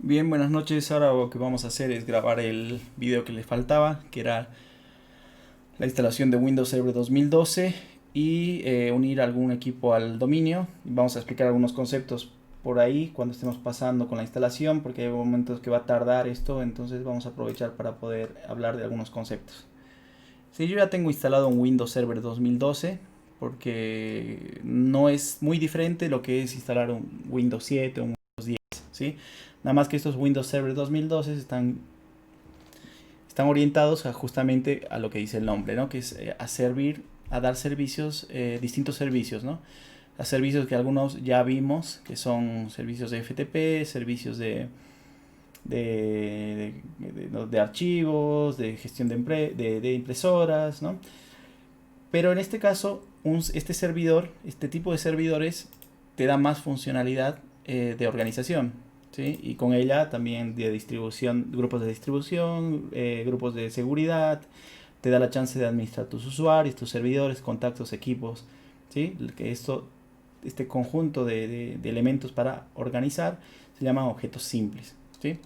Bien, buenas noches. Ahora lo que vamos a hacer es grabar el video que le faltaba, que era la instalación de Windows Server 2012 y unir algún equipo al dominio. Vamos a explicar algunos conceptos por ahí cuando estemos pasando con la instalación, porque hay momentos que va a tardar esto, entonces vamos a aprovechar para poder hablar de algunos conceptos. Sí, yo ya tengo instalado un Windows Server 2012 porque no es muy diferente lo que es instalar un Windows 7 o un Windows 10, ¿sí? Nada más que estos Windows Server 2012 están orientados justamente a lo que dice el nombre, ¿no? Que es a dar servicios, distintos servicios, ¿no? A servicios que algunos ya vimos, que son servicios de FTP, servicios de archivos, de gestión de impresoras, ¿no? Pero en este caso, este tipo de servidores te da más funcionalidad de organización, ¿sí? Y con ella también de distribución, grupos de distribución, grupos de seguridad, te da la chance de administrar tus usuarios, tus servidores, contactos, equipos, ¿sí? Este conjunto de elementos para organizar se llaman objetos simples, ¿sí?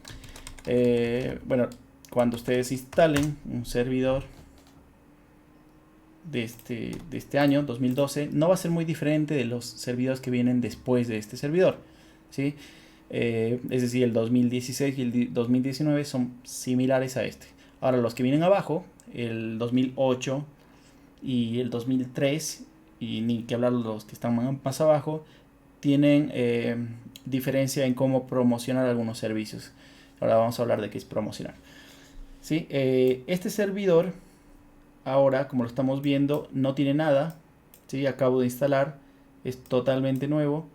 Bueno, cuando ustedes instalen un servidor de este año, 2012, no va a ser muy diferente de los servidores que vienen después de este servidor, ¿sí? Es decir, el 2016 y el 2019 son similares a este. Ahora, los que vienen abajo, el 2008 y el 2003, y ni que hablar los que están más abajo, tienen diferencia en cómo promocionar algunos servicios. Ahora vamos a hablar de qué es promocionar. ¿Sí? Este servidor ahora, como lo estamos viendo, no tiene nada, ¿sí? Acabo de instalar, es totalmente nuevo,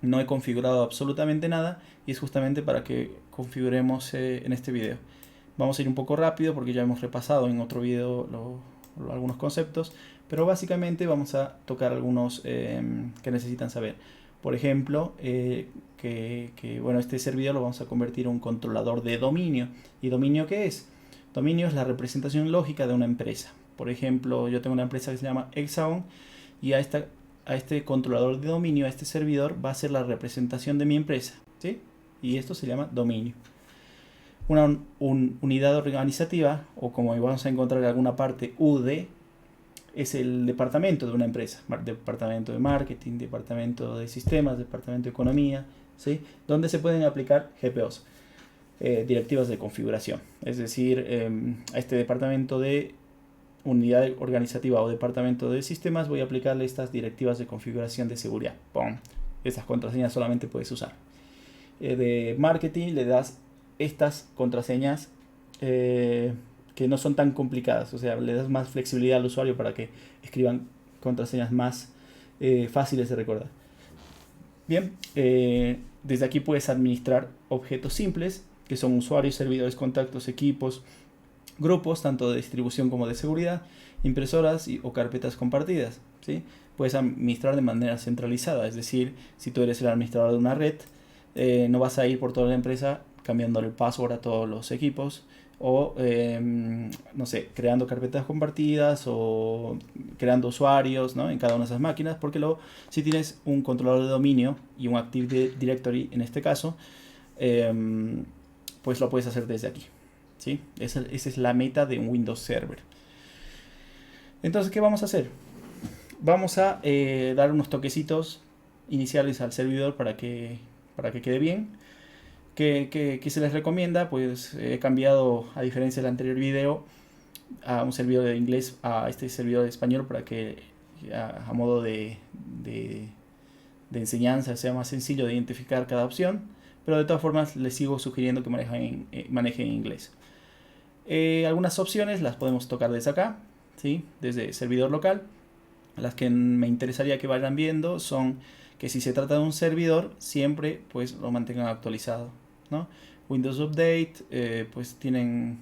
no he configurado absolutamente nada y es justamente para que configuremos en este video. Vamos a ir un poco rápido porque ya hemos repasado en otro video algunos conceptos, pero básicamente vamos a tocar algunos que necesitan saber. Por ejemplo, bueno, este servidor lo vamos a convertir en un controlador de dominio. ¿Y dominio qué es? Dominio es la representación lógica de una empresa. Por ejemplo, yo tengo una empresa que se llama Hexagon y a este controlador de dominio, a este servidor, va a ser la representación de mi empresa, ¿sí? Y esto se llama dominio. Una unidad organizativa, o como vamos a encontrar en alguna parte, UD, es el departamento de una empresa. Departamento de marketing, departamento de sistemas, departamento de economía, ¿sí? Donde se pueden aplicar GPOs, directivas de configuración. Es decir, a este departamento de unidad organizativa o departamento de sistemas voy a aplicarle estas directivas de configuración de seguridad. ¡Pum! Estas contraseñas solamente puedes usar. De marketing le das estas contraseñas que no son tan complicadas, o sea, le das más flexibilidad al usuario para que escriban contraseñas más fáciles de recordar. Bien, desde aquí puedes administrar objetos simples, que son usuarios, servidores, contactos, equipos, grupos, tanto de distribución como de seguridad, impresoras o carpetas compartidas, ¿sí? Puedes administrar de manera centralizada, es decir, si tú eres el administrador de una red, no vas a ir por toda la empresa cambiando el password a todos los equipos o, no sé, creando carpetas compartidas o creando usuarios, ¿no? En cada una de esas máquinas, porque luego si tienes un controlador de dominio y un Active Directory en este caso, pues lo puedes hacer desde aquí, ¿sí? Esa es la meta de un Windows Server. Entonces, ¿qué vamos a hacer? Vamos a dar unos toquecitos iniciales al servidor para que quede bien. ¿Qué se les recomienda? Pues he cambiado, a diferencia del anterior video, a un servidor de inglés a este servidor de español para que a modo de enseñanza sea más sencillo de identificar cada opción, pero de todas formas les sigo sugiriendo que manejen en inglés. Algunas opciones las podemos tocar desde acá, ¿sí? Desde servidor local. Las que me interesaría que vayan viendo son que si se trata de un servidor, siempre pues lo mantengan actualizado, ¿no? Windows Update, pues tienen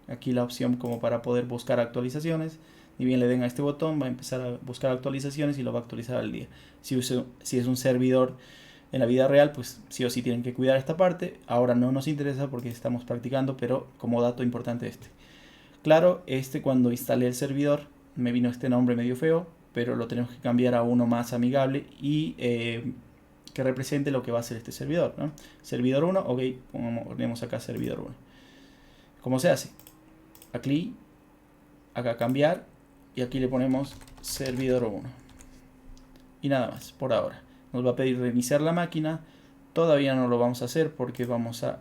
aquí la opción como para poder buscar actualizaciones. Ni bien le den a este botón, va a empezar a buscar actualizaciones y lo va a actualizar al día. Si es un servidor en la vida real, pues sí o sí tienen que cuidar esta parte. Ahora no nos interesa porque estamos practicando, pero como dato importante este. Claro, cuando instalé el servidor me vino este nombre medio feo, pero lo tenemos que cambiar a uno más amigable y que represente lo que va a ser este servidor, ¿no? Servidor 1, ok, ponemos acá servidor 1. ¿Cómo se hace? Aquí, acá cambiar, y aquí le ponemos servidor 1. Y nada más, por ahora. Nos va a pedir reiniciar la máquina. Todavía no lo vamos a hacer porque vamos a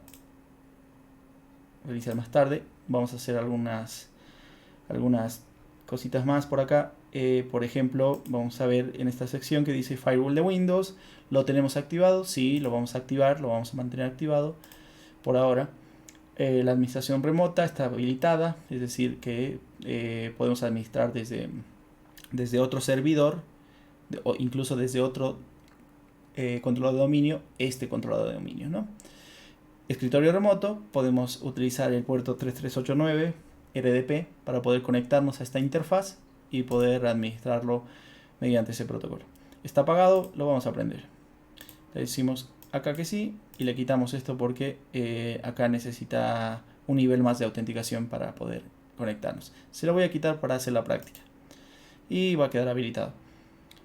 reiniciar más tarde. Vamos a hacer algunas cositas más por acá. Por ejemplo, vamos a ver en esta sección que dice Firewall de Windows. ¿Lo tenemos activado? Sí, lo vamos a activar, lo vamos a mantener activado por ahora. La administración remota está habilitada, es decir que podemos administrar desde otro servidor o incluso desde otro controlador de dominio, este controlador de dominio, ¿no? Escritorio remoto, podemos utilizar el puerto 3389 RDP para poder conectarnos a esta interfaz y poder administrarlo mediante ese protocolo. Está apagado, lo vamos a prender. Le decimos acá que sí y le quitamos esto porque acá necesita un nivel más de autenticación para poder conectarnos. Se lo voy a quitar para hacer la práctica y va a quedar habilitado.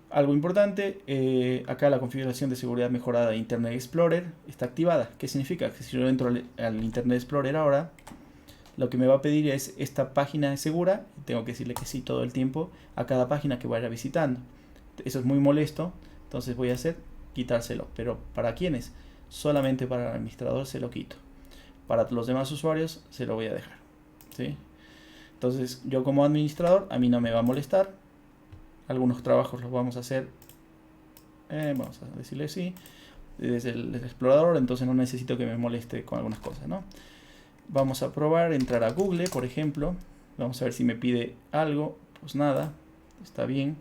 Algo importante, acá la configuración de seguridad mejorada de Internet Explorer está activada. ¿Qué significa? Que si yo entro al Internet Explorer ahora, lo que me va a pedir es esta página es segura. Tengo que decirle que sí todo el tiempo a cada página que vaya visitando. Eso es muy molesto, entonces voy a hacer quitárselo. Pero ¿para quiénes? Solamente para el administrador se lo quito. Para los demás usuarios se lo voy a dejar, ¿sí? Entonces yo como administrador a mí no me va a molestar. Algunos trabajos los vamos a hacer, vamos a decirle sí, desde el explorador, entonces no necesito que me moleste con algunas cosas, ¿no? Vamos a probar, entrar a Google, por ejemplo. Vamos a ver si me pide algo. Pues nada, está bien.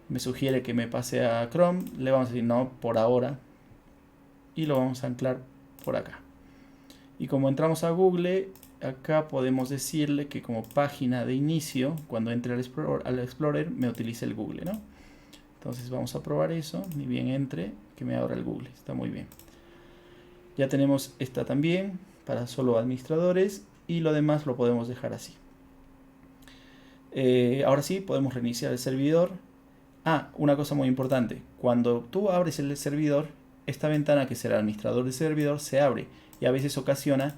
Me sugiere que me pase a Chrome. Le vamos a decir no, por ahora. Y lo vamos a anclar por acá. Y como entramos a Google, acá podemos decirle que como página de inicio, cuando entre al Explorer, me utilice el Google, ¿no? Entonces vamos a probar eso. Ni bien entre, que me abra el Google. Está muy bien. Ya tenemos esta también para solo administradores y lo demás lo podemos dejar así. Ahora sí, podemos reiniciar el servidor. Una cosa muy importante. Cuando tú abres el servidor, esta ventana que es el administrador del servidor se abre y a veces ocasiona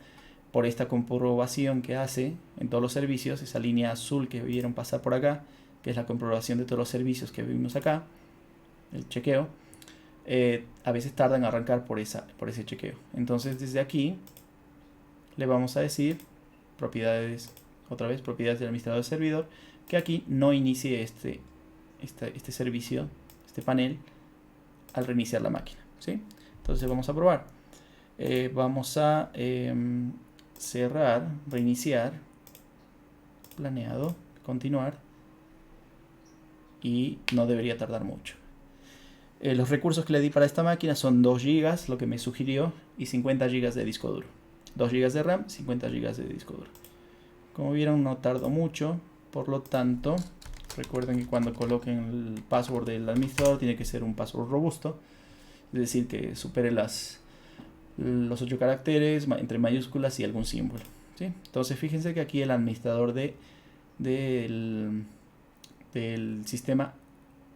por esta comprobación que hace en todos los servicios, esa línea azul que vieron pasar por acá, que es la comprobación de todos los servicios que vimos acá, el chequeo. A veces tarda en arrancar por ese chequeo. Entonces desde aquí le vamos a decir propiedades, otra vez propiedades del administrador del servidor, que aquí no inicie este servicio, este panel, al reiniciar la máquina, ¿sí? Entonces vamos a probar. Vamos a cerrar, reiniciar, planeado, continuar, y no debería tardar mucho. Los recursos que le di para esta máquina son 2 GB, lo que me sugirió, y 50 GB de disco duro. 2 GB de RAM, 50 GB de disco duro. Como vieron, no tardó mucho, por lo tanto, recuerden que cuando coloquen el password del administrador tiene que ser un password robusto, es decir, que supere los 8 caracteres entre mayúsculas y algún símbolo, ¿sí? Entonces fíjense que aquí el administrador del sistema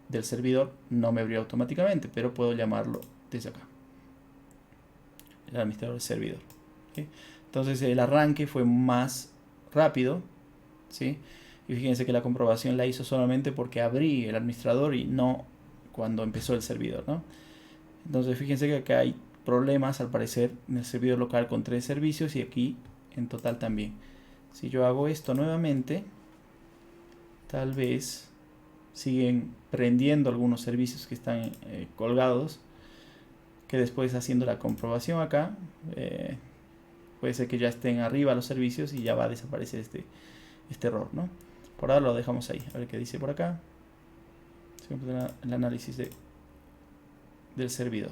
del servidor no me abrió automáticamente, pero puedo llamarlo desde acá, el administrador del servidor, ¿sí? Entonces el arranque fue más rápido, ¿sí? Y fíjense que la comprobación la hizo solamente porque abrí el administrador y no cuando empezó el servidor, ¿no? Entonces fíjense que acá hay problemas al parecer en el servidor local con 3 servicios y aquí en total también. Si yo hago esto nuevamente, tal vez siguen prendiendo algunos servicios que están colgados, que después haciendo la comprobación acá puede ser que ya estén arriba los servicios y ya va a desaparecer este error, ¿no? Por ahora lo dejamos ahí, a ver qué dice por acá. El análisis del servidor,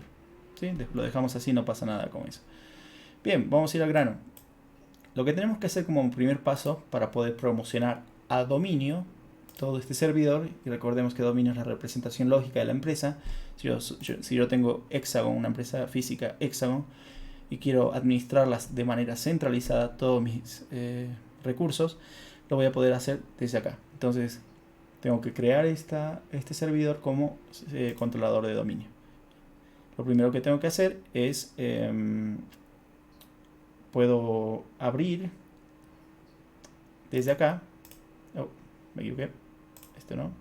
¿sí? Lo dejamos así, no pasa nada con eso. Bien, vamos a ir al grano. Lo que tenemos que hacer como primer paso para poder promocionar a dominio todo este servidor, y recordemos que dominio es la representación lógica de la empresa. Si yo tengo Hexagon, una empresa física Hexagon, y quiero administrarlas de manera centralizada todos mis recursos, lo voy a poder hacer desde acá. Entonces tengo que crear este servidor como controlador de dominio. Lo primero que tengo que hacer es, puedo abrir desde acá, oh, me equivoqué, este no,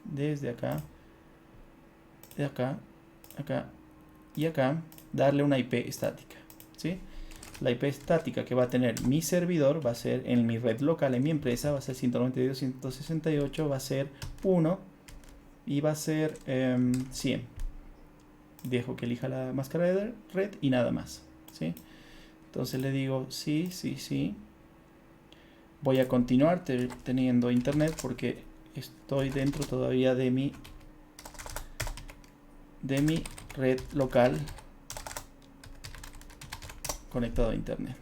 desde acá, de acá, acá y acá, darle una IP estática, ¿sí? La IP estática que va a tener mi servidor va a ser en mi red local, en mi empresa, va a ser 192.168, va a ser 1 y va a ser 100. Dejo que elija la máscara de red y nada más, ¿sí? Entonces le digo sí, sí, sí. Voy a continuar teniendo internet porque estoy dentro todavía de mi red local conectado a internet.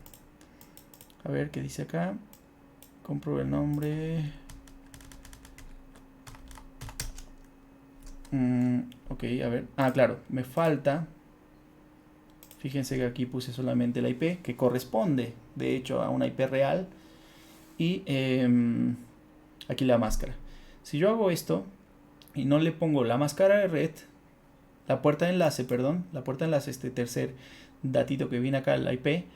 A ver qué dice acá. Compruebo el nombre. Ok, a ver. Ah, claro, me falta. Fíjense que aquí puse solamente la IP que corresponde, de hecho, a una IP real. Y aquí la máscara. Si yo hago esto y no le pongo la máscara de red, la puerta de enlace, perdón, la puerta de enlace, este tercer datito que viene acá, la IP,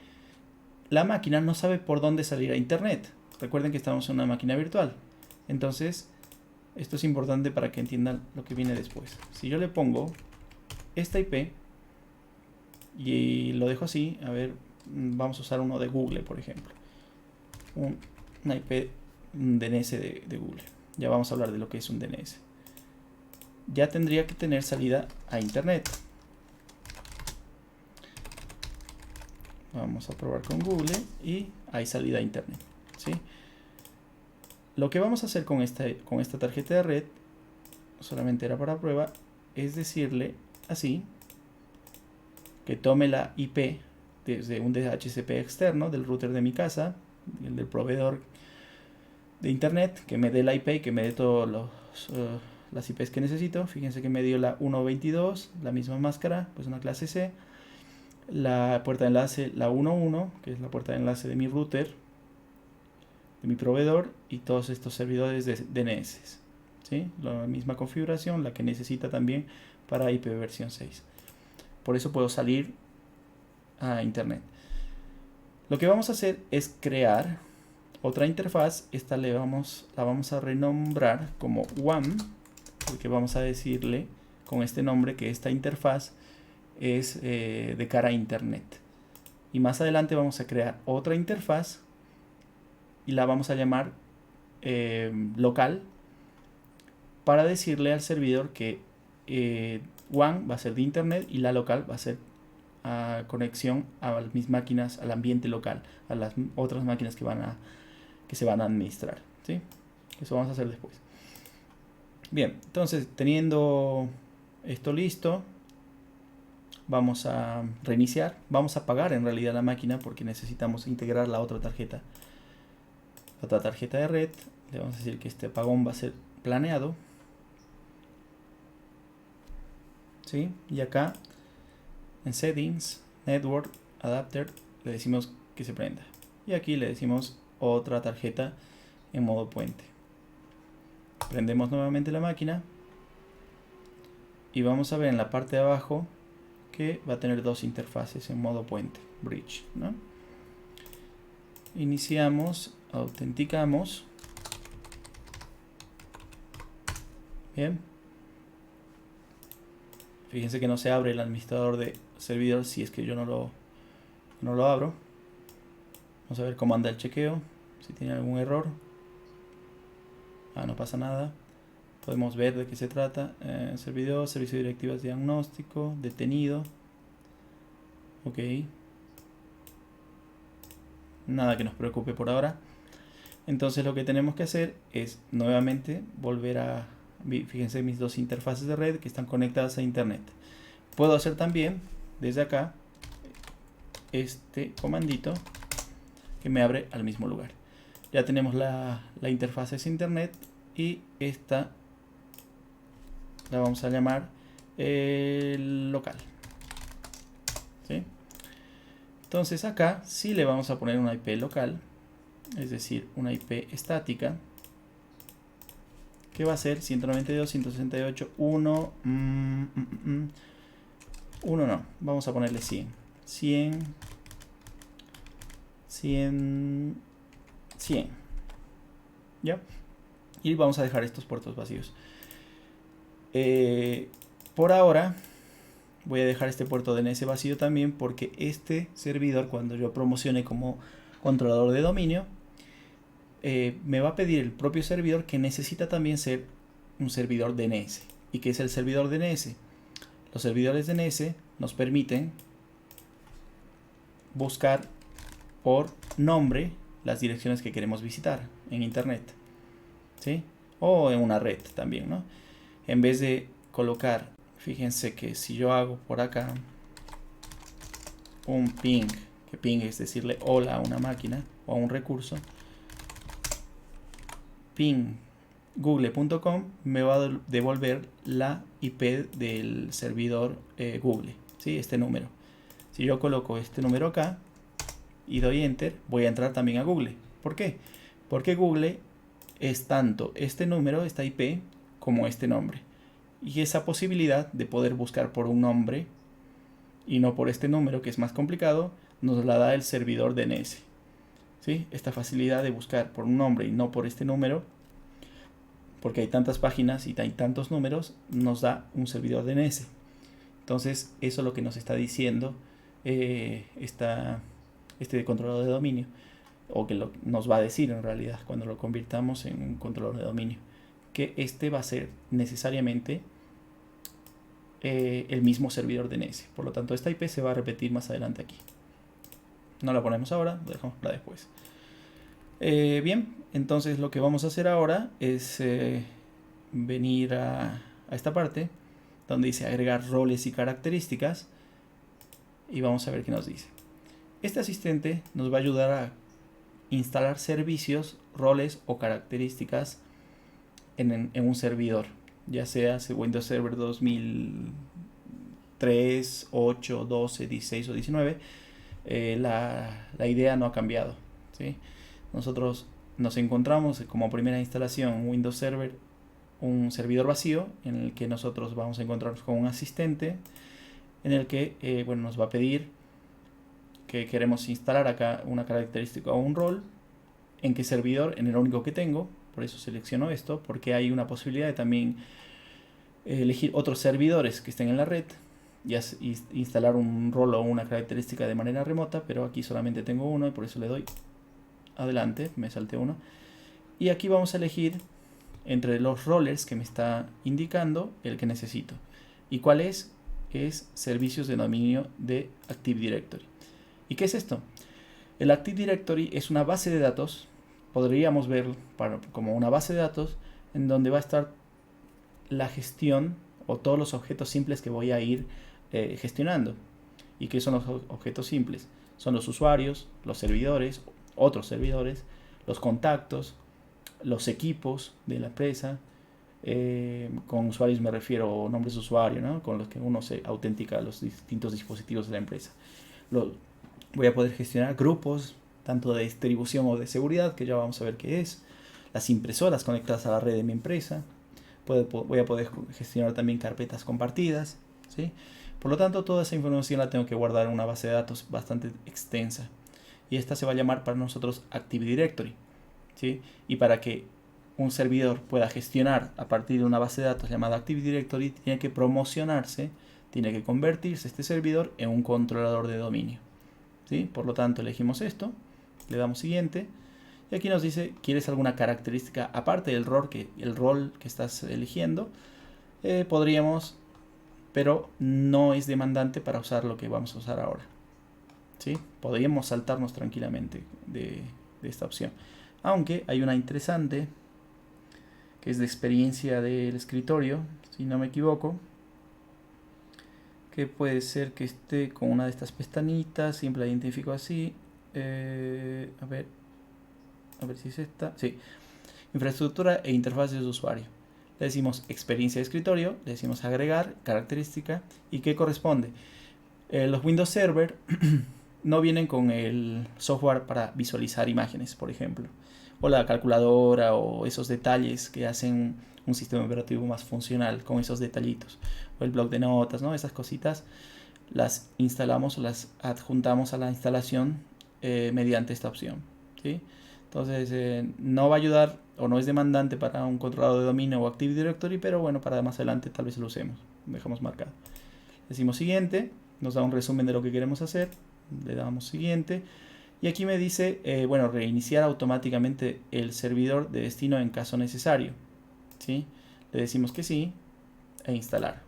la máquina no sabe por dónde salir a internet. Recuerden que estamos en una máquina virtual. Entonces, esto es importante para que entiendan lo que viene después. Si yo le pongo esta IP y lo dejo así, a ver, vamos a usar uno de Google, por ejemplo. Una IP DNS de Google. Ya vamos a hablar de lo que es un DNS. Ya tendría que tener salida a internet. Vamos a probar con Google y hay salida a internet, ¿sí? Lo que vamos a hacer con esta tarjeta de red, solamente era para prueba, es decirle así, que tome la IP desde un DHCP externo del router de mi casa, el del proveedor de internet, que me dé la IP y que me dé todas las IPs que necesito. Fíjense que me dio la 1.22, la misma máscara, pues una clase C. La puerta de enlace, la 1.1, que es la puerta de enlace de mi router, de mi proveedor, y todos estos servidores de DNS, ¿sí? La misma configuración, la que necesita también para IPv6. Por eso puedo salir a internet. Lo que vamos a hacer es crear otra interfaz. Esta la vamos a renombrar como WAN, porque vamos a decirle con este nombre que esta interfaz es de cara a internet. Y más adelante vamos a crear otra interfaz y la vamos a llamar local, para decirle al servidor que WAN va a ser de internet y la local va a ser conexión a mis máquinas, al ambiente local, a las otras máquinas que se van a administrar, ¿sí? Eso vamos a hacer después. Bien, entonces teniendo esto listo, vamos a reiniciar, vamos a apagar en realidad la máquina porque necesitamos integrar la otra tarjeta de red. Le vamos a decir que este apagón va a ser planeado, ¿sí? Y acá en settings, network, adapter, le decimos que se prenda. Y aquí le decimos otra tarjeta en modo puente. Prendemos nuevamente la máquina y vamos a ver en la parte de abajo que va a tener dos interfaces en modo puente, bridge, ¿no? Iniciamos, autenticamos. Bien. Fíjense que no se abre el administrador de servidor si es que yo no lo abro. Vamos a ver cómo anda el chequeo, si tiene algún error. No pasa nada. Podemos ver de qué se trata. Servidor, servicio de directivas, diagnóstico, detenido. Ok. Nada que nos preocupe por ahora. Entonces lo que tenemos que hacer es nuevamente volver a... Fíjense mis dos interfaces de red que están conectadas a internet. Puedo hacer también desde acá este comandito que me abre al mismo lugar. Ya tenemos la interfaz de internet y esta la vamos a llamar local, ¿sí? Entonces acá sí le vamos a poner una IP local, es decir, una IP estática, que va a ser 192.168.1. 1 no, vamos a ponerle 100. 100, 100, 100. ¿Ya? Y vamos a dejar estos puertos vacíos. Por ahora voy a dejar este puerto DNS vacío también, porque este servidor, cuando yo promocione como controlador de dominio, me va a pedir el propio servidor que necesita también ser un servidor DNS. ¿Y qué es el servidor DNS? Los servidores DNS nos permiten buscar por nombre las direcciones que queremos visitar en internet, ¿sí? O en una red también, ¿no? En vez de colocar, fíjense que si yo hago por acá un ping, que ping es decirle hola a una máquina o a un recurso, ping google.com, me va a devolver la IP del servidor Google, ¿sí? Este número. Si yo coloco este número acá y doy enter, voy a entrar también a Google. ¿Por qué? Porque Google es tanto este número, esta IP, como este nombre. Y esa posibilidad de poder buscar por un nombre y no por este número, que es más complicado, nos la da el servidor DNS, ¿sí? Esta facilidad de buscar por un nombre y no por este número, porque hay tantas páginas y hay tantos números, nos da un servidor DNS. Entonces eso es lo que nos está diciendo este controlador de dominio, o que nos va a decir en realidad cuando lo convirtamos en un controlador de dominio, que este va a ser necesariamente el mismo servidor DNS. Por lo tanto, esta IP se va a repetir más adelante aquí. No la ponemos ahora, lo dejamos para después. Bien, entonces lo que vamos a hacer ahora es venir a esta parte donde dice agregar roles y características, y vamos a ver qué nos dice. Este asistente nos va a ayudar a instalar servicios, roles o características en un servidor, ya sea Windows Server 2003, 8, 12, 16 o 19. La idea no ha cambiado, ¿sí? Nosotros nos encontramos como primera instalación Windows Server, un servidor vacío en el que nosotros vamos a encontrarnos con un asistente en el que bueno, nos va a pedir que queremos instalar acá una característica o un rol, en qué servidor, en el único que tengo. Por eso selecciono esto, porque hay una posibilidad de también elegir otros servidores que estén en la red y instalar un rol o una característica de manera remota, pero aquí solamente tengo uno y por eso le doy adelante, me salté uno. Y aquí vamos a elegir entre los roles que me está indicando el que necesito. ¿Y cuál es? Es servicios de dominio de Active Directory. ¿Y qué es esto? El Active Directory es una base de datos, podríamos verlo como una base de datos en donde va a estar la gestión o todos los objetos simples que voy a ir gestionando. ¿Y qué son los objetos simples? Son los usuarios, los servidores, otros servidores, los contactos, los equipos de la empresa. Con usuarios me refiero a nombres de usuario, ¿no? Con los que uno se autentica a los distintos dispositivos de la empresa. Voy a poder gestionar grupos, tanto de distribución o de seguridad, que ya vamos a ver qué es. Las impresoras conectadas a la red de mi empresa. Voy a poder gestionar también carpetas compartidas, ¿sí? Por lo tanto, toda esa información la tengo que guardar en una base de datos bastante extensa. Y esta se va a llamar para nosotros Active Directory, ¿sí? Y para que un servidor pueda gestionar a partir de una base de datos llamada Active Directory, tiene que promocionarse, tiene que convertirse este servidor en un controlador de dominio, ¿sí? Por lo tanto, elegimos esto, le damos siguiente, y aquí nos dice, ¿quieres alguna característica aparte del rol que estás eligiendo? Podríamos, pero no es demandante para usar lo que vamos a usar ahora, ¿sí? Podríamos saltarnos tranquilamente de esta opción. Aunque hay una interesante, que es de experiencia del escritorio, si no me equivoco, que puede ser que esté con una de estas pestañitas, siempre la identifico así. A ver si es esta. Sí. Infraestructura e interfaces de usuario. Le decimos experiencia de escritorio, le decimos agregar, característica, y ¿qué corresponde? Los Windows Server no vienen con el software para visualizar imágenes, por ejemplo, o la calculadora, o esos detalles que hacen un sistema operativo más funcional con esos detallitos, o el bloc de notas, ¿no? Esas cositas las instalamos o las adjuntamos a la instalación mediante esta opción, ¿sí? Entonces no va a ayudar o no es demandante para un controlador de dominio o Active Directory, pero bueno, para más adelante tal vez lo usemos. Dejamos marcado. Decimos siguiente, nos da un resumen de lo que queremos hacer, le damos siguiente y aquí me dice, bueno, reiniciar automáticamente el servidor de destino en caso necesario, ¿sí? Le decimos que sí e instalar.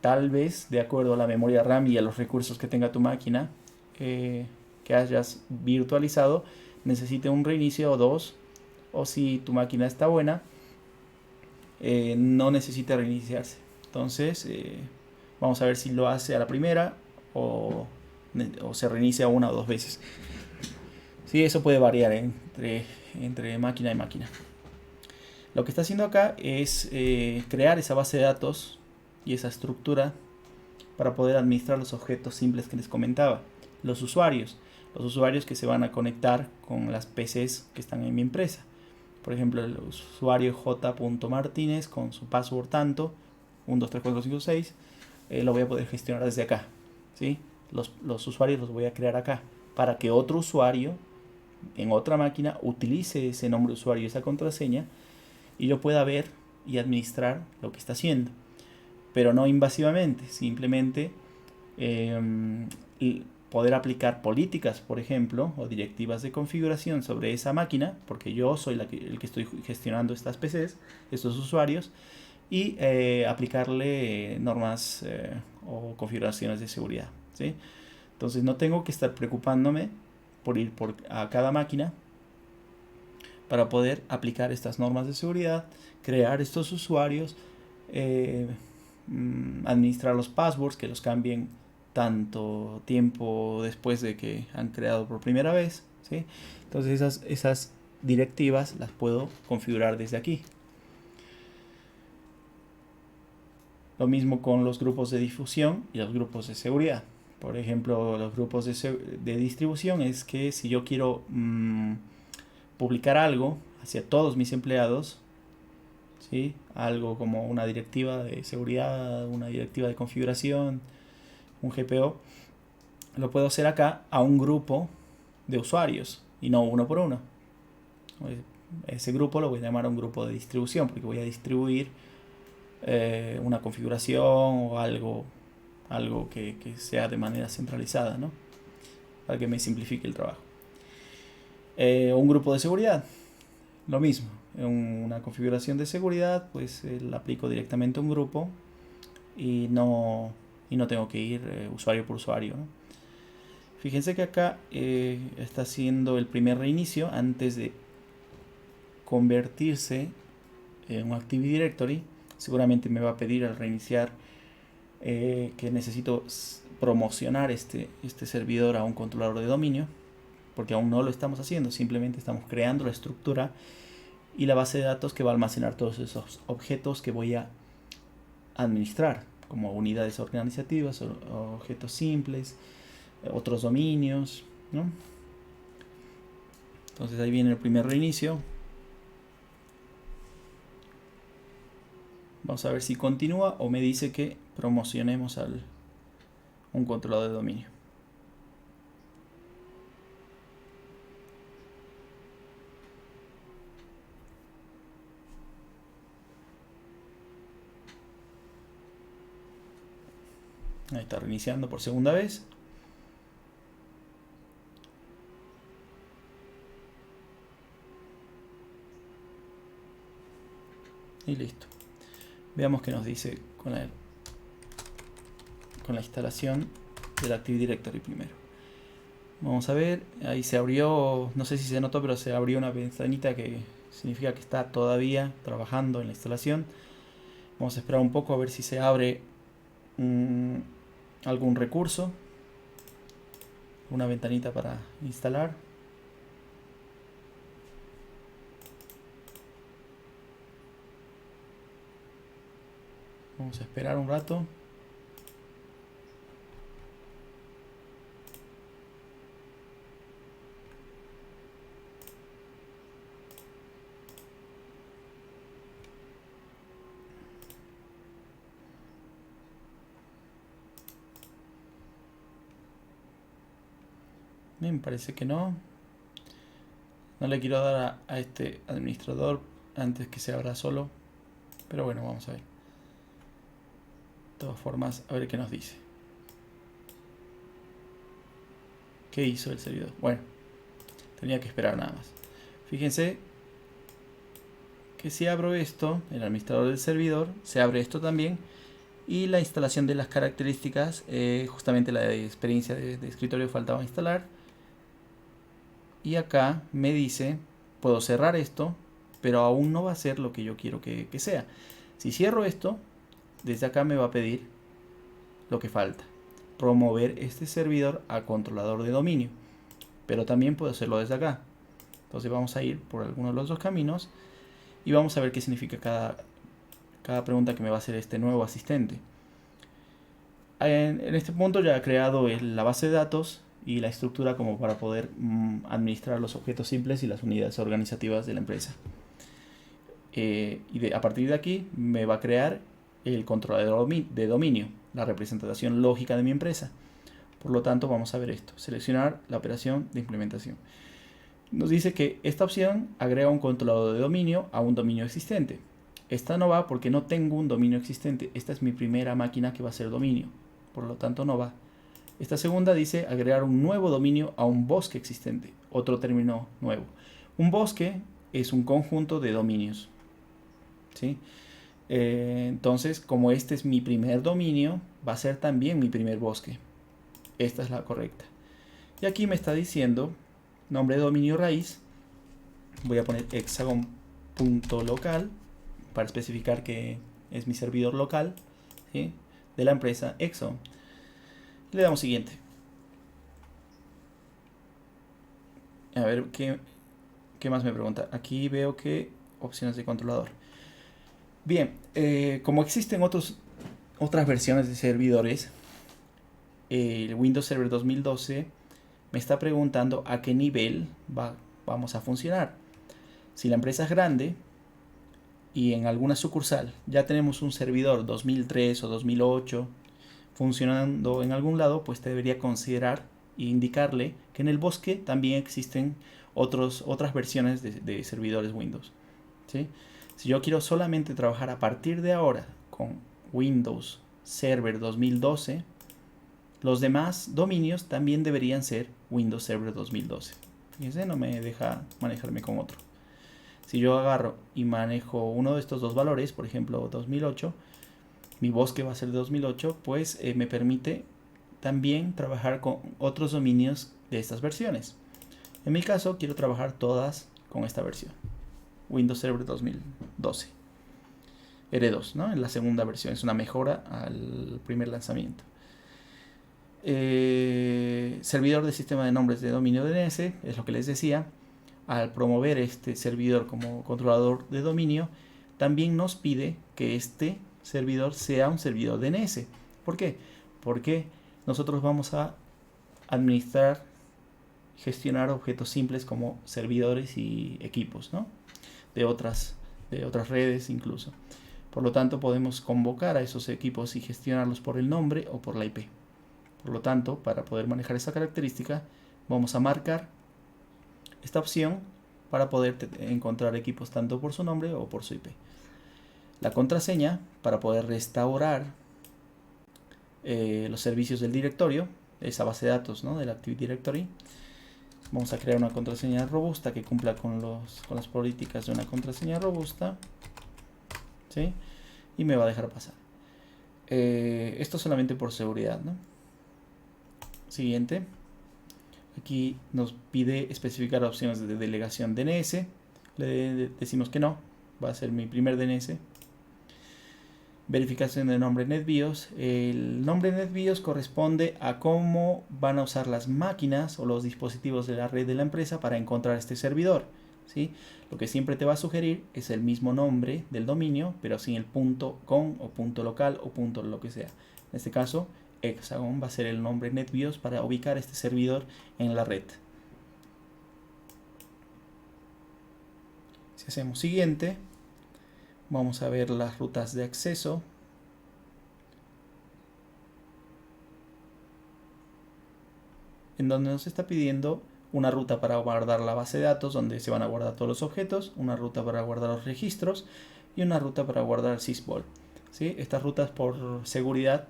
Tal vez, de acuerdo a la memoria RAM y a los recursos que tenga tu máquina, que hayas virtualizado, necesite un reinicio o dos, o si tu máquina está buena, no necesita reiniciarse. Entonces, vamos a ver si lo hace a la primera o se reinicia una o dos veces. Sí, eso puede variar entre máquina y máquina. Lo que está haciendo acá es crear esa base de datos y esa estructura para poder administrar los objetos simples que les comentaba. Los usuarios que se van a conectar con las PCs que están en mi empresa. Por ejemplo, el usuario j.martinez con su password tanto, 1, 2, 3, 4, 5, 6, lo voy a poder gestionar desde acá, ¿sí? Los usuarios los voy a crear acá para que otro usuario en otra máquina utilice ese nombre de usuario y esa contraseña y yo pueda ver y administrar lo que está haciendo, pero no invasivamente, simplemente poder aplicar políticas, por ejemplo, o directivas de configuración sobre esa máquina, porque yo soy el que estoy gestionando estas PCs, estos usuarios, y aplicarle normas o configuraciones de seguridad, ¿sí? Entonces no tengo que estar preocupándome por ir a cada máquina para poder aplicar estas normas de seguridad, crear estos usuarios, administrar los passwords, que los cambien tanto tiempo después de que han creado por primera vez, ¿sí? Entonces esas directivas las puedo configurar desde aquí. Lo mismo con los grupos de difusión y los grupos de seguridad. Por ejemplo, los grupos de distribución es que si yo quiero publicar algo hacia todos mis empleados, ¿sí? Algo como una directiva de seguridad, una directiva de configuración, un GPO, lo puedo hacer acá a un grupo de usuarios y no uno por uno. Ese grupo lo voy a llamar un grupo de distribución porque voy a distribuir una configuración o algo que sea de manera centralizada, ¿no? Para que me simplifique el trabajo. Un grupo de seguridad, lo mismo. En una configuración de seguridad, pues la aplico directamente a un grupo y no tengo que ir usuario por usuario, ¿no? Fíjense que acá está haciendo el primer reinicio antes de convertirse en un Active Directory. Seguramente me va a pedir al reiniciar que necesito promocionar este servidor a un controlador de dominio, porque aún no lo estamos haciendo, simplemente estamos creando la estructura y la base de datos que va a almacenar todos esos objetos que voy a administrar, como unidades organizativas, objetos simples, otros dominios, ¿no? Entonces ahí viene el primer reinicio. Vamos a ver si continúa o me dice que promocionemos un controlador de dominio. Ahí está reiniciando por segunda vez. Y listo. Veamos qué nos dice con la instalación del Active Directory primero. Vamos a ver, ahí se abrió, no sé si se notó, pero se abrió una ventanita que significa que está todavía trabajando en la instalación. Vamos a esperar un poco a ver si se abre algún recurso, una ventanita para instalar. Vamos a esperar un rato. Me parece que no. No le quiero dar a este administrador antes que se abra solo. Pero bueno, vamos a ver. De todas formas, a ver qué nos dice. ¿Qué hizo el servidor? Bueno, tenía que esperar nada más. Fíjense que si abro esto, el administrador del servidor, se abre esto también. Y la instalación de las características, justamente la de experiencia de escritorio faltaba instalar. Y acá me dice, puedo cerrar esto, pero aún no va a ser lo que yo quiero que sea. Si cierro esto, desde acá me va a pedir lo que falta. Promover este servidor a controlador de dominio. Pero también puedo hacerlo desde acá. Entonces vamos a ir por alguno de los dos caminos y vamos a ver qué significa cada pregunta que me va a hacer este nuevo asistente. En este punto ya he creado la base de datos y la estructura como para poder administrar los objetos simples y las unidades organizativas de la empresa. A partir de aquí me va a crear el controlador de dominio, la representación lógica de mi empresa. Por lo tanto, vamos a ver esto. Seleccionar la operación de implementación. Nos dice que esta opción agrega un controlador de dominio a un dominio existente. Esta no va porque no tengo un dominio existente. Esta es mi primera máquina que va a ser dominio. Por lo tanto, no va. Esta segunda dice agregar un nuevo dominio a un bosque existente. Otro término nuevo. Un bosque es un conjunto de dominios. ¿Sí? Entonces, como este es mi primer dominio, va a ser también mi primer bosque. Esta es la correcta. Y aquí me está diciendo nombre de dominio raíz. Voy a poner hexagon.local para especificar que es mi servidor local, ¿sí?, de la empresa Hexagon. Le damos siguiente. A ver qué más me pregunta. Aquí veo que opciones de controlador. Bien, como existen otras versiones de servidores, el Windows Server 2012 me está preguntando a qué nivel vamos a funcionar. Si la empresa es grande y en alguna sucursal ya tenemos un servidor 2003 o 2008 funcionando en algún lado, pues debería considerar e indicarle que en el bosque también existen otras versiones de servidores Windows, ¿sí? Si yo quiero solamente trabajar a partir de ahora con Windows Server 2012, los demás dominios también deberían ser Windows Server 2012. Fíjense, no me deja manejarme con otro. Si yo agarro y manejo uno de estos dos valores, por ejemplo 2008, mi bosque va a ser de 2008, pues me permite también trabajar con otros dominios de estas versiones. En mi caso, quiero trabajar todas con esta versión, Windows Server 2012. R2, ¿no? En la segunda versión, es una mejora al primer lanzamiento. Servidor de sistema de nombres de dominio DNS, es lo que les decía. Al promover este servidor como controlador de dominio, también nos pide que este servidor sea un servidor DNS. ¿Por qué? Porque nosotros vamos a administrar, gestionar objetos simples como servidores y equipos, ¿no?, de otras redes incluso. Por lo tanto, podemos convocar a esos equipos y gestionarlos por el nombre o por la IP. Por lo tanto, para poder manejar esa característica, vamos a marcar esta opción para poder encontrar equipos tanto por su nombre o por su IP. La contraseña para poder restaurar los servicios del directorio, esa base de datos, ¿no?, del Active Directory. Vamos a crear una contraseña robusta que cumpla con las políticas de una contraseña robusta, ¿sí?, y me va a dejar pasar. Esto solamente por seguridad, ¿no? Siguiente. Aquí nos pide especificar opciones de delegación DNS. Le decimos que no, va a ser mi primer DNS. Verificación de nombre NetBIOS. El nombre NetBIOS corresponde a cómo van a usar las máquinas o los dispositivos de la red de la empresa para encontrar este servidor, ¿sí? Lo que siempre te va a sugerir es el mismo nombre del dominio, pero sin el .com o .local o lo que sea. En este caso, Hexagon va a ser el nombre NetBIOS para ubicar este servidor en la red. Si hacemos siguiente, vamos a ver las rutas de acceso. en donde nos está pidiendo una ruta para guardar la base de datos donde se van a guardar todos los objetos, una ruta para guardar los registros y una ruta para guardar sysvol. ¿Sí? Estas rutas, por seguridad,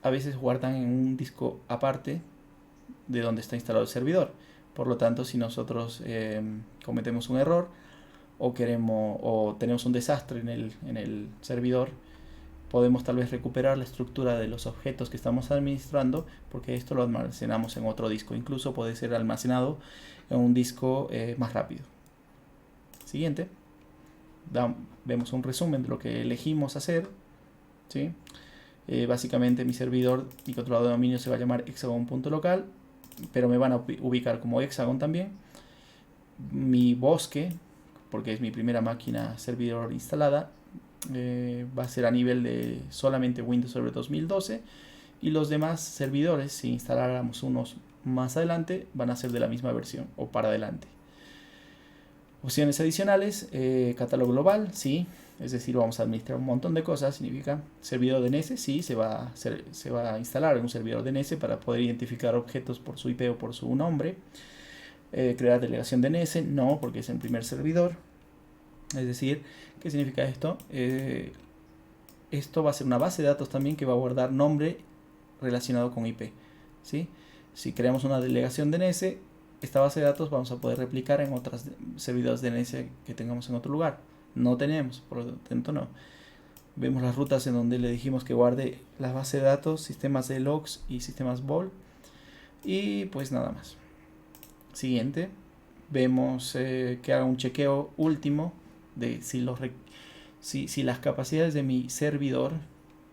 a veces guardan en un disco aparte de donde está instalado el servidor. Por lo tanto, si nosotros cometemos un error o tenemos un desastre en el servidor, podemos tal vez recuperar la estructura de los objetos que estamos administrando, porque esto lo almacenamos en otro disco. Incluso puede ser almacenado en un disco más rápido. Siguiente. Vemos un resumen de lo que elegimos hacer. ¿Sí? Básicamente mi servidor, mi controlador de dominio se va a llamar hexagon.local, pero me van a ubicar como Hexagon también. Mi bosque, porque es mi primera máquina servidor instalada, va a ser a nivel de solamente Windows Server 2012, y los demás servidores, si instaláramos unos más adelante, van a ser de la misma versión o para adelante. Opciones adicionales, catálogo global, sí, es decir, vamos a administrar un montón de cosas. Significa servidor DNS, sí, se va a instalar en un servidor DNS para poder identificar objetos por su IP o por su nombre. Crear delegación DNS, no, porque es el primer servidor. Es decir, ¿qué significa esto? Esto va a ser una base de datos también que va a guardar nombre relacionado con IP, ¿sí? Si creamos una delegación DNS, esta base de datos vamos a poder replicar en otros servidores DNS que tengamos en otro lugar. No tenemos, por lo tanto no. Vemos las rutas en donde le dijimos que guarde la base de datos, sistemas de logs y sistemas vol. Y pues nada más. Siguiente. Vemos que haga un chequeo último de si las capacidades de mi servidor,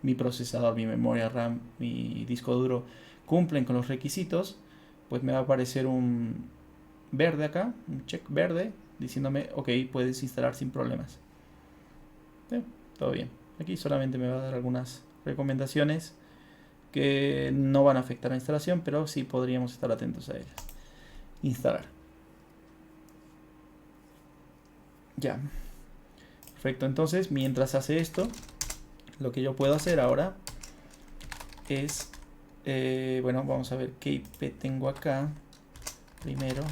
mi procesador, mi memoria RAM, mi disco duro cumplen con los requisitos. Pues me va a aparecer un verde acá, un check verde, diciéndome ok, puedes instalar sin problemas. Todo bien. Aquí solamente me va a dar algunas recomendaciones que no van a afectar la instalación, pero sí podríamos estar atentos a ellas. Instalar. Ya. Perfecto, entonces mientras hace esto, lo que yo puedo hacer ahora es, bueno, vamos a ver qué IP tengo acá. Primero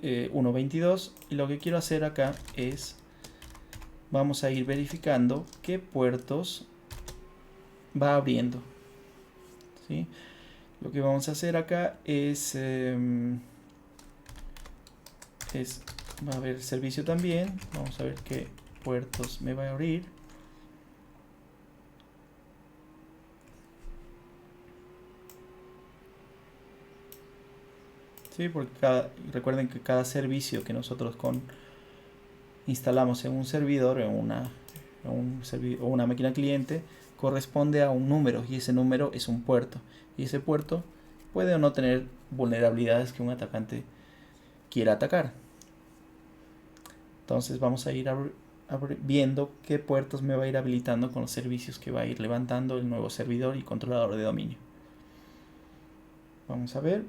1.22, y lo que quiero hacer acá es, vamos a ir verificando qué puertos va abriendo, ¿sí? Lo que vamos a hacer acá es va a haber servicio también. Vamos a ver qué puertos me va a abrir. Sí, porque recuerden que cada servicio que nosotros instalamos en un servidor, o una máquina cliente, corresponde a un número, y ese número es un puerto, y ese puerto puede o no tener vulnerabilidades que un atacante quiera atacar. Entonces vamos a ir viendo qué puertos me va a ir habilitando con los servicios que va a ir levantando el nuevo servidor y controlador de dominio. Vamos a ver.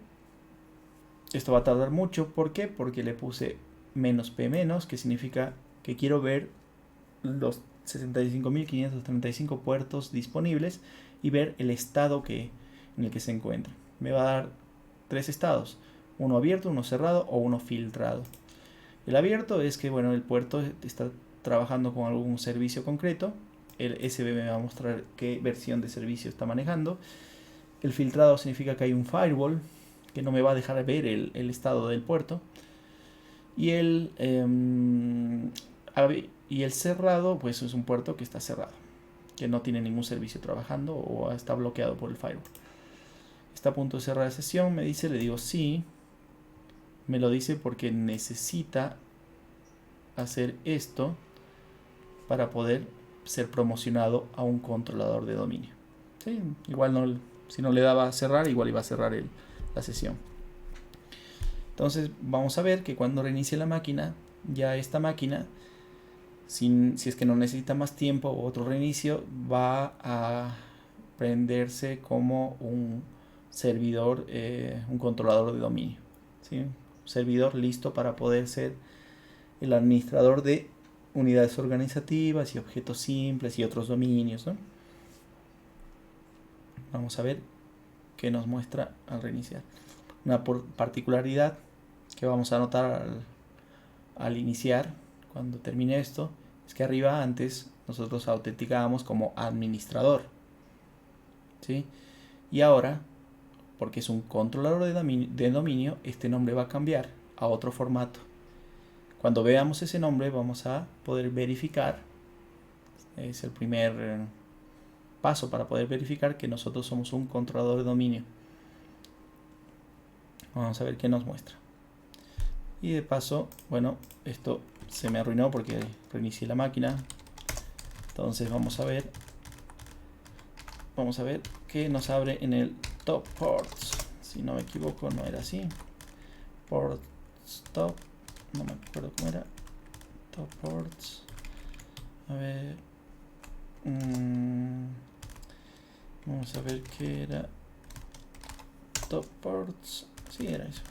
Esto va a tardar mucho. ¿Por qué? Porque le puse -p-, que significa que quiero ver los 65.535 puertos disponibles y ver el estado en el que se encuentra. Me va a dar 3 estados: uno abierto, uno cerrado o uno filtrado. El abierto es que, bueno, el puerto está trabajando con algún servicio concreto. El SB me va a mostrar qué versión de servicio está manejando. El filtrado significa que hay un firewall que no me va a dejar ver el estado del puerto. Y el cerrado, pues es un puerto que está cerrado, que no tiene ningún servicio trabajando o está bloqueado por el firewall. Está a punto de cerrar la sesión, me dice, le digo sí. Me lo dice porque necesita hacer esto para poder ser promocionado a un controlador de dominio. ¿Sí? Igual no, si no le daba a cerrar, igual iba a cerrar la sesión. Entonces vamos a ver que cuando reinicie la máquina, ya esta máquina, si es que no necesita más tiempo o otro reinicio, va a prenderse como un servidor, un controlador de dominio, ¿sí? Un servidor listo para poder ser el administrador de unidades organizativas y objetos simples y otros dominios, ¿no? Vamos a ver qué nos muestra al reiniciar. Una particularidad que vamos a notar al iniciar, cuando termine esto, es que arriba antes nosotros autenticábamos como administrador, ¿sí? Y ahora, porque es un controlador de dominio, este nombre va a cambiar a otro formato. Cuando veamos ese nombre vamos a poder verificar, es el primer paso para poder verificar que nosotros somos un controlador de dominio. Vamos a ver qué nos muestra. Y de paso, bueno, esto se me arruinó porque reinicié la máquina. Entonces vamos a ver qué nos abre en el top ports. Si no me equivoco, no era así. Ports top, no me acuerdo cómo era. Top ports. A ver. Vamos a ver qué era. Top ports. Sí, era eso.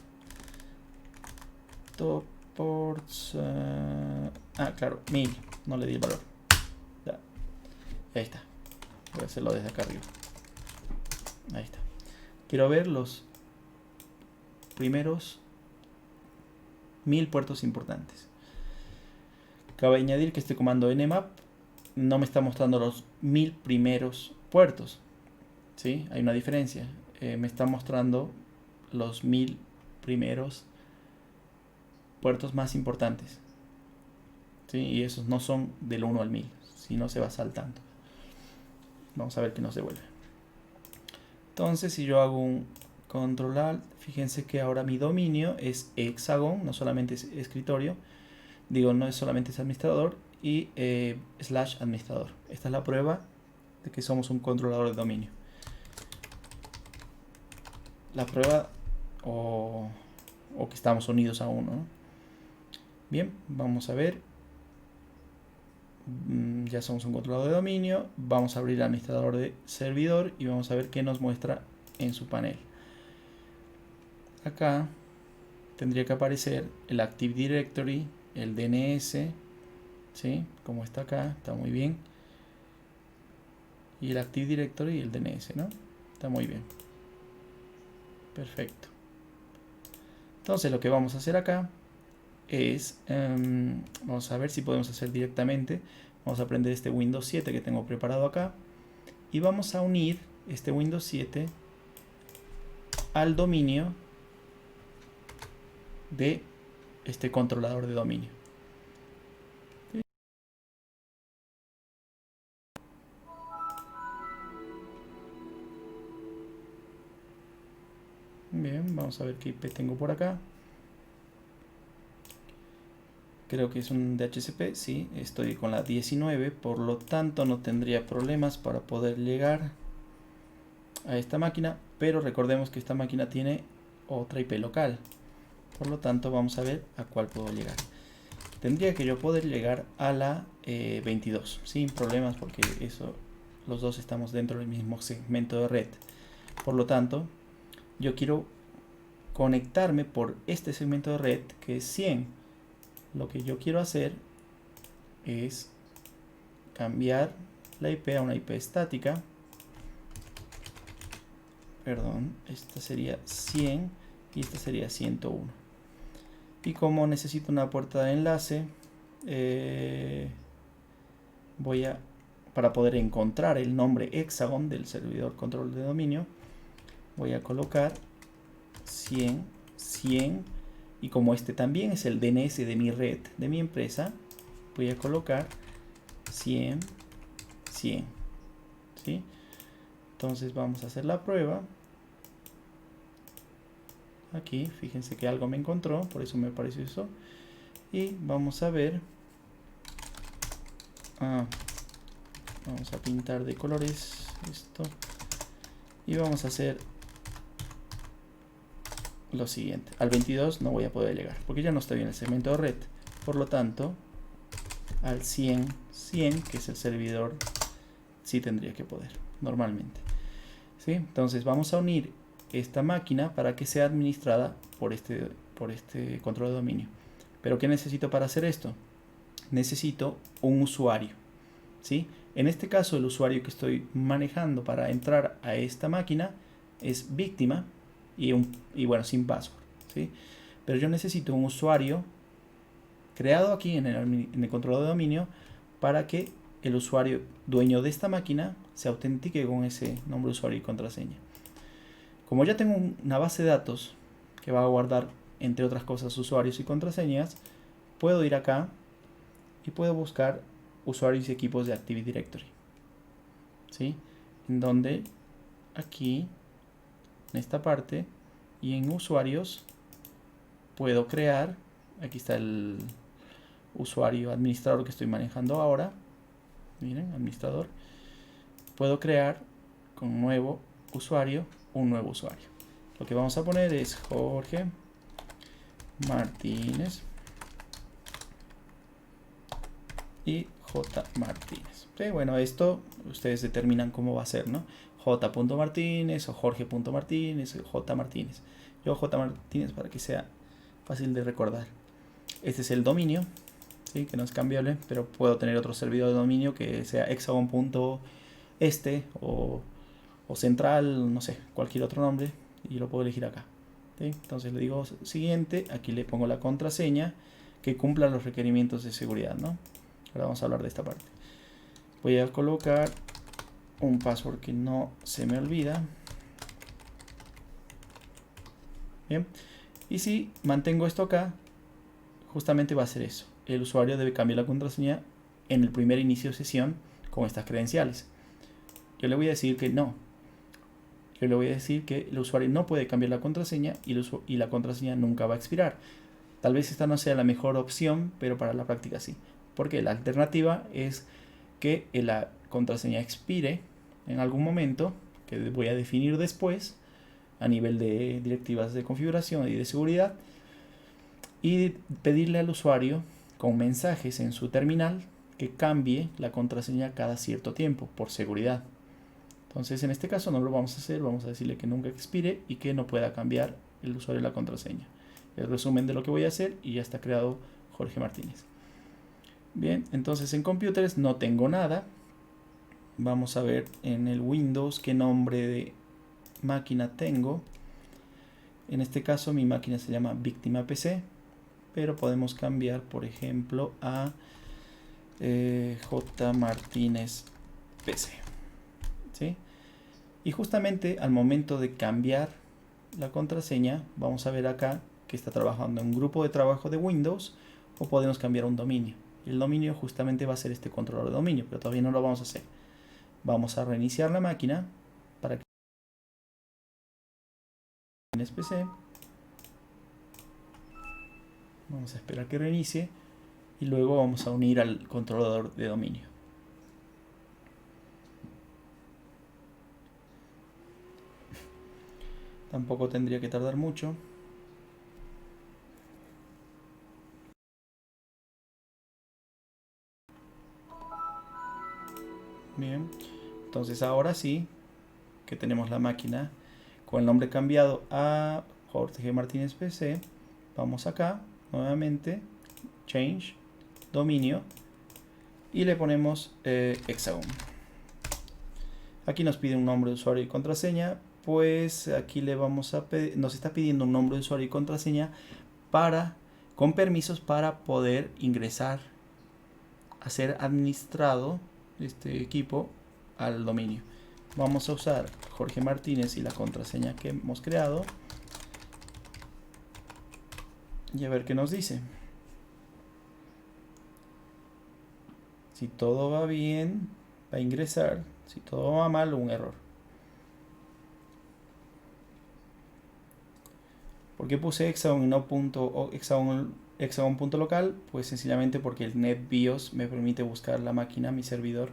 Top ports. Claro, 1000. No le di el valor. Ya. Ahí está. Voy a hacerlo desde acá arriba. Ahí está. Quiero ver los primeros 1000 puertos importantes. Cabe añadir que este comando nmap no me está mostrando los 1000 primeros puertos. ¿Sí? Hay una diferencia. Me está mostrando los 1000 primeros puertos más importantes. ¿Sí? Y esos no son del 1 al 1000, sino se va saltando. Vamos a ver qué nos devuelve. Entonces, si yo hago un control alt, fíjense que ahora mi dominio es hexagon, no solamente es escritorio, digo, no es solamente es administrador, y slash administrador. Esta es la prueba de que somos un controlador de dominio. La prueba o que estamos unidos a uno, ¿no? Bien, vamos a ver. Ya somos un controlador de dominio. Vamos a abrir el administrador de servidor y vamos a ver qué nos muestra en su panel. Acá tendría que aparecer el Active Directory, el DNS, ¿sí? Como está acá, está muy bien. Y el Active Directory y el DNS, ¿no? Está muy bien. Perfecto. Entonces lo que vamos a hacer acá es, vamos a ver si podemos hacer directamente. Vamos a prender este Windows 7 que tengo preparado acá. Y vamos a unir este Windows 7 al dominio de este controlador de dominio. Bien, vamos a ver qué IP tengo por acá. Creo que es un DHCP, sí, estoy con la 19, por lo tanto no tendría problemas para poder llegar a esta máquina, pero recordemos que esta máquina tiene otra IP local, por lo tanto vamos a ver a cuál puedo llegar. Tendría que yo poder llegar a la 22, sin problemas, porque eso, los dos estamos dentro del mismo segmento de red. Por lo tanto, yo quiero conectarme por este segmento de red que es 100. Lo que yo quiero hacer es cambiar la IP a una IP estática. Perdón, esta sería 100 y esta sería 101. Y como necesito una puerta de enlace, para poder encontrar el nombre hexagon del servidor control de dominio, voy a colocar 100, 100. Y como este también es el DNS de mi red, de mi empresa, voy a colocar 100, 100. ¿Sí? Entonces vamos a hacer la prueba. Aquí, fíjense que algo me encontró, por eso me apareció eso. Y vamos a ver. Vamos a pintar de colores esto. Y vamos a hacer lo siguiente. Al 22 no voy a poder llegar porque ya no estoy en el segmento de red. Por lo tanto, al 100, 100, que es el servidor, sí tendría que poder, normalmente. ¿Sí? Entonces vamos a unir esta máquina para que sea administrada por este control de dominio. ¿Pero qué necesito para hacer esto? Necesito un usuario. ¿Sí? En este caso, el usuario que estoy manejando para entrar a esta máquina es víctima y bueno, sin password, ¿sí? Pero yo necesito un usuario creado aquí en el controlador de dominio para que el usuario dueño de esta máquina se autentique con ese nombre de usuario y contraseña. Como ya tengo una base de datos que va a guardar, entre otras cosas, usuarios y contraseñas, puedo ir acá y puedo buscar usuarios y equipos de Active Directory, ¿sí? En donde aquí, en esta parte, y en usuarios, puedo crear, aquí está el usuario administrador que estoy manejando ahora, miren, administrador, puedo crear con un nuevo usuario, un nuevo usuario. Lo que vamos a poner es Jorge Martínez y J. Martínez. Sí, bueno, esto ustedes determinan cómo va a ser, ¿no? J. Martínez o Jorge Martínez o J. Martínez. Yo J. Martínez para que sea fácil de recordar. Este es el dominio, ¿sí? Que no es cambiable, pero puedo tener otro servidor de dominio que sea hexagon.este o central, no sé, cualquier otro nombre, y lo puedo elegir acá, ¿sí? Entonces le digo siguiente, aquí le pongo la contraseña que cumpla los requerimientos de seguridad, ¿no? Ahora vamos a hablar de esta parte. Voy a colocar un password que no se me olvida. Bien, y si mantengo esto acá, justamente va a ser eso. El usuario debe cambiar la contraseña en el primer inicio de sesión con estas credenciales. Yo le voy a decir que no. Yo le voy a decir que el usuario no puede cambiar la contraseña y la contraseña nunca va a expirar. Tal vez esta no sea la mejor opción, pero para la práctica sí. Porque la alternativa es que la contraseña expire en algún momento, que voy a definir después, a nivel de directivas de configuración y de seguridad, y pedirle al usuario con mensajes en su terminal que cambie la contraseña cada cierto tiempo, por seguridad. Entonces en este caso no lo vamos a hacer, vamos a decirle que nunca expire y que no pueda cambiar el usuario la contraseña. El resumen de lo que voy a hacer y ya está creado Jorge Martínez. Bien, entonces en computers no tengo nada. Vamos a ver en el Windows qué nombre de máquina tengo. En este caso mi máquina se llama Víctima PC, pero podemos cambiar, por ejemplo, a J. Martínez PC, ¿sí? Y justamente al momento de cambiar la contraseña, vamos a ver acá que está trabajando en un grupo de trabajo de Windows, o podemos cambiar un dominio. El dominio justamente va a ser este controlador de dominio, pero todavía no lo vamos a hacer. Vamos a reiniciar la máquina para que en PC. Vamos a esperar que reinicie y luego vamos a unir al controlador de dominio. Tampoco tendría que tardar mucho. Bien, entonces ahora sí que tenemos la máquina con el nombre cambiado a Jorge Martínez PC, vamos acá nuevamente, change, dominio, y le ponemos hexagon. Aquí nos pide un nombre de usuario y contraseña, pues aquí le vamos a pedir, nos está pidiendo un nombre de usuario y contraseña con permisos para poder ingresar a ser administrado este equipo al dominio. Vamos a usar Jorge Martínez y la contraseña que hemos creado y a ver qué nos dice. Si todo va bien, va a ingresar. Si todo va mal, un error. ¿Por qué puse hexagon y no hexagon.local? Pues sencillamente porque el NetBIOS me permite buscar la máquina, mi servidor,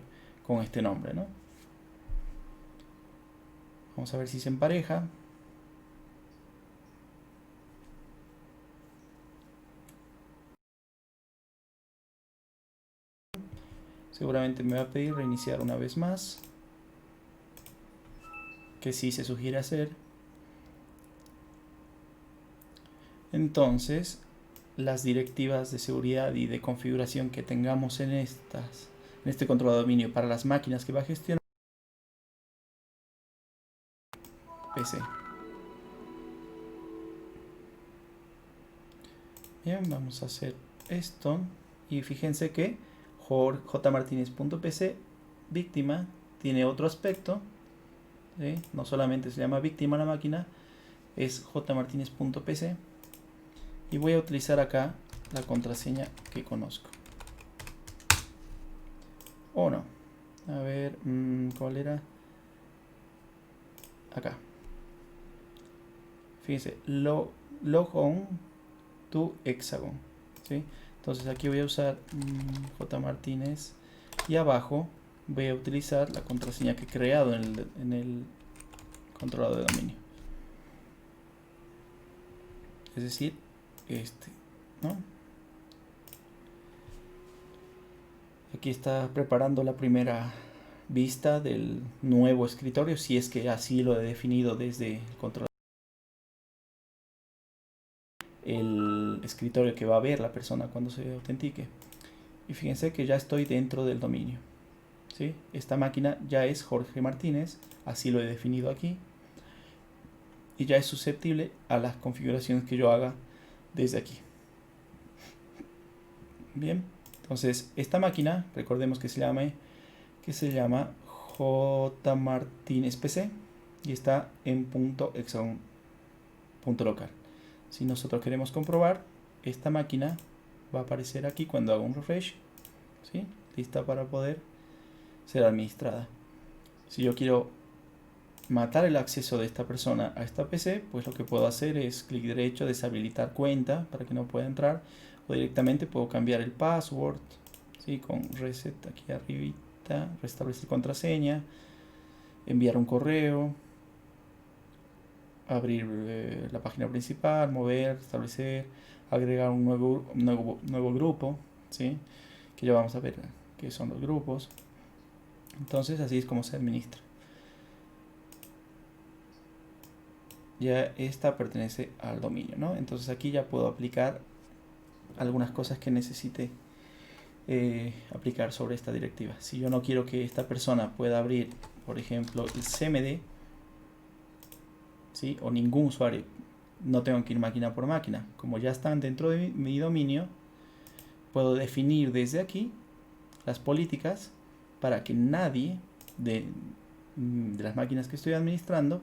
con este nombre, ¿no? Vamos a ver si se empareja. Seguramente me va a pedir reiniciar una vez más, que sí se sugiere hacer. Entonces, las directivas de seguridad y de configuración que tengamos en este control de dominio para las máquinas que va a gestionar, PC. Bien, vamos a hacer esto. Y fíjense que jmartinez.pc víctima tiene otro aspecto, ¿sí? No solamente se llama víctima la máquina, es jmartinez.pc. Y voy a utilizar acá la contraseña que conozco. O no. A ver, ¿cuál era? Acá. Fíjense, log on to Hexagon, ¿sí? Entonces aquí voy a usar jmartinez y abajo voy a utilizar la contraseña que he creado en el controlador de dominio. Es decir, ¿no? Aquí está preparando la primera vista del nuevo escritorio, si es que así lo he definido desde el controlador. El escritorio que va a ver la persona cuando se autentique. Y fíjense que ya estoy dentro del dominio, ¿sí? Esta máquina ya es Jorge Martínez, así lo he definido aquí. Y ya es susceptible a las configuraciones que yo haga desde aquí. Bien, entonces esta máquina, recordemos que se llama jmartinez.pc y está en .hexagon.local. Si nosotros queremos comprobar, esta máquina va a aparecer aquí cuando haga un refresh, ¿sí? Lista para poder ser administrada. Si yo quiero matar el acceso de esta persona a esta PC, pues lo que puedo hacer es clic derecho, deshabilitar cuenta para que no pueda entrar, o directamente puedo cambiar el password, ¿sí? Con reset aquí arribita, restablecer contraseña, enviar un correo, abrir la página principal, mover, establecer, agregar un nuevo grupo, ¿sí? Que ya vamos a ver qué son los grupos. Entonces así es como se administra. Ya esta pertenece al dominio, ¿no? Entonces aquí ya puedo aplicar algunas cosas que necesite aplicar sobre esta directiva. Si yo no quiero que esta persona pueda abrir, por ejemplo, el CMD, ¿sí? O ningún usuario, no tengo que ir máquina por máquina. Como ya están dentro de mi dominio, puedo definir desde aquí las políticas para que nadie de las máquinas que estoy administrando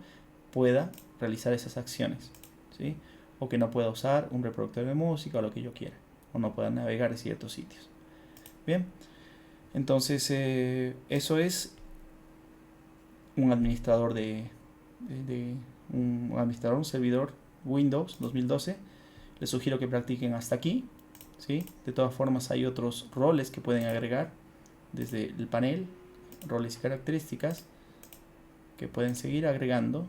pueda realizar esas acciones, ¿sí? O que no pueda usar un reproductor de música o lo que yo quiera, o no pueda navegar en ciertos sitios. Bien, entonces eso es un administrador un servidor Windows 2012. Les sugiero que practiquen hasta aquí, ¿sí? De todas formas hay otros roles que pueden agregar desde el panel, roles y características, que pueden seguir agregando.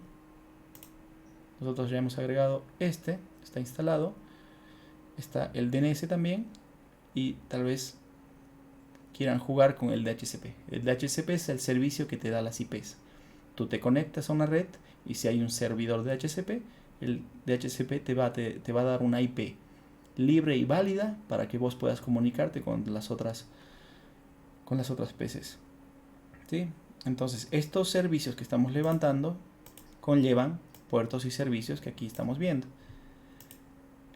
Nosotros ya hemos agregado está instalado, está el DNS también, y tal vez quieran jugar con el DHCP. El DHCP es el servicio que te da las IPs. Tú te conectas a una red y si hay un servidor de DHCP, el DHCP te va a dar una IP libre y válida para que vos puedas comunicarte con las otras PCs, ¿sí? Entonces estos servicios que estamos levantando conllevan puertos y servicios que aquí estamos viendo.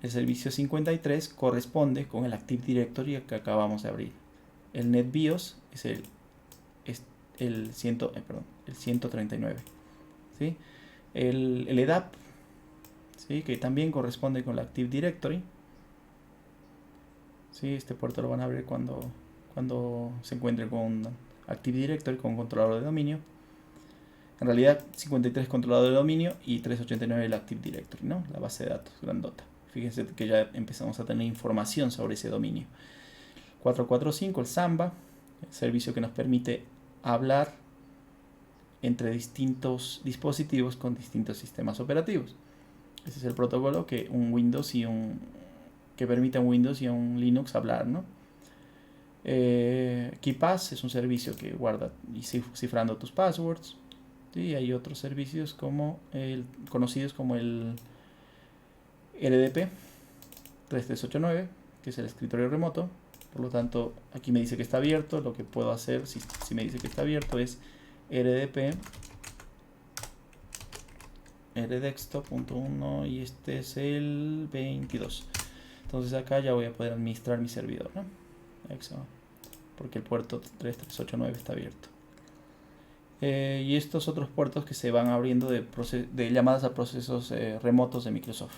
El servicio 53 corresponde con el Active Directory que acabamos de abrir. El NetBIOS es el 139, ¿sí? El EDAP, ¿sí? Que también corresponde con el Active Directory, ¿sí? Este puerto lo van a abrir cuando se encuentre con Active Directory, con controlador de dominio. En realidad 53 controlador de dominio y 389 el Active Directory, ¿no? La base de datos grandota. Fíjense que ya empezamos a tener información sobre ese dominio. 445 el Samba, el servicio que nos permite hablar entre distintos dispositivos con distintos sistemas operativos. Ese es el protocolo que permite a un Windows y a un Linux hablar, ¿no? KeePass es un servicio que guarda y cifrando tus passwords. Y hay otros servicios conocidos como el LDP 3389, que es el escritorio remoto. Por lo tanto, aquí me dice que está abierto. Lo que puedo hacer, si me dice que está abierto, es RDP rdesktop.1 y este es el 22. Entonces acá ya voy a poder administrar mi servidor, ¿no? Porque el puerto 3389 está abierto. Y estos otros puertos que se van abriendo de llamadas a procesos remotos de Microsoft.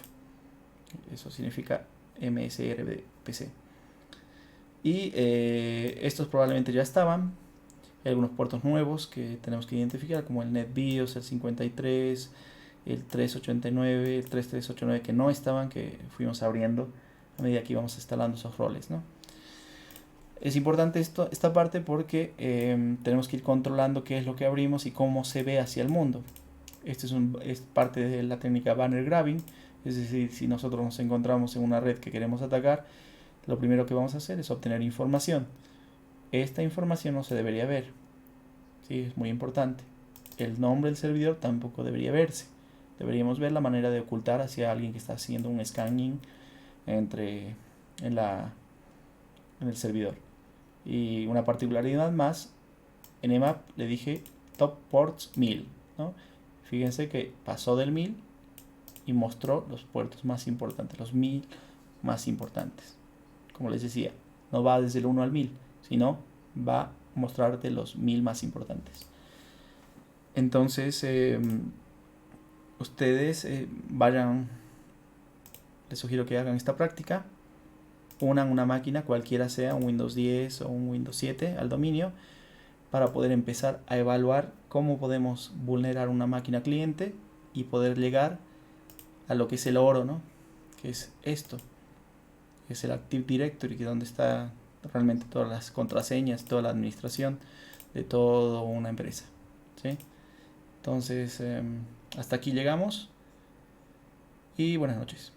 Eso significa MSRPC. Y estos probablemente ya estaban. Hay algunos puertos nuevos que tenemos que identificar, como el NetBIOS, el 53, el 389, el 3389 que no estaban, que fuimos abriendo a medida que íbamos instalando esos roles, ¿no? Es importante esta parte porque tenemos que ir controlando qué es lo que abrimos y cómo se ve hacia el mundo. Este es parte de la técnica banner grabbing, es decir, si nosotros nos encontramos en una red que queremos atacar, lo primero que vamos a hacer es obtener información. Esta información no se debería ver, ¿sí? Es muy importante. El nombre del servidor tampoco debería verse. Deberíamos ver la manera de ocultar hacia alguien que está haciendo un scanning en el servidor. Y una particularidad más, en EMAP le dije top ports 1000, ¿no? Fíjense que pasó del 1000 y mostró los puertos más importantes, los 1000 más importantes. Como les decía, no va desde el 1 al 1000, sino va a mostrarte los 1000 más importantes. Entonces, ustedes vayan, les sugiero que hagan esta práctica. Unan una máquina, cualquiera sea, un Windows 10 o un Windows 7 al dominio, para poder empezar a evaluar cómo podemos vulnerar una máquina cliente y poder llegar a lo que es el oro, ¿no? Que es esto, que es el Active Directory, que es donde está realmente todas las contraseñas, toda la administración de toda una empresa, ¿sí? Entonces, hasta aquí llegamos y buenas noches.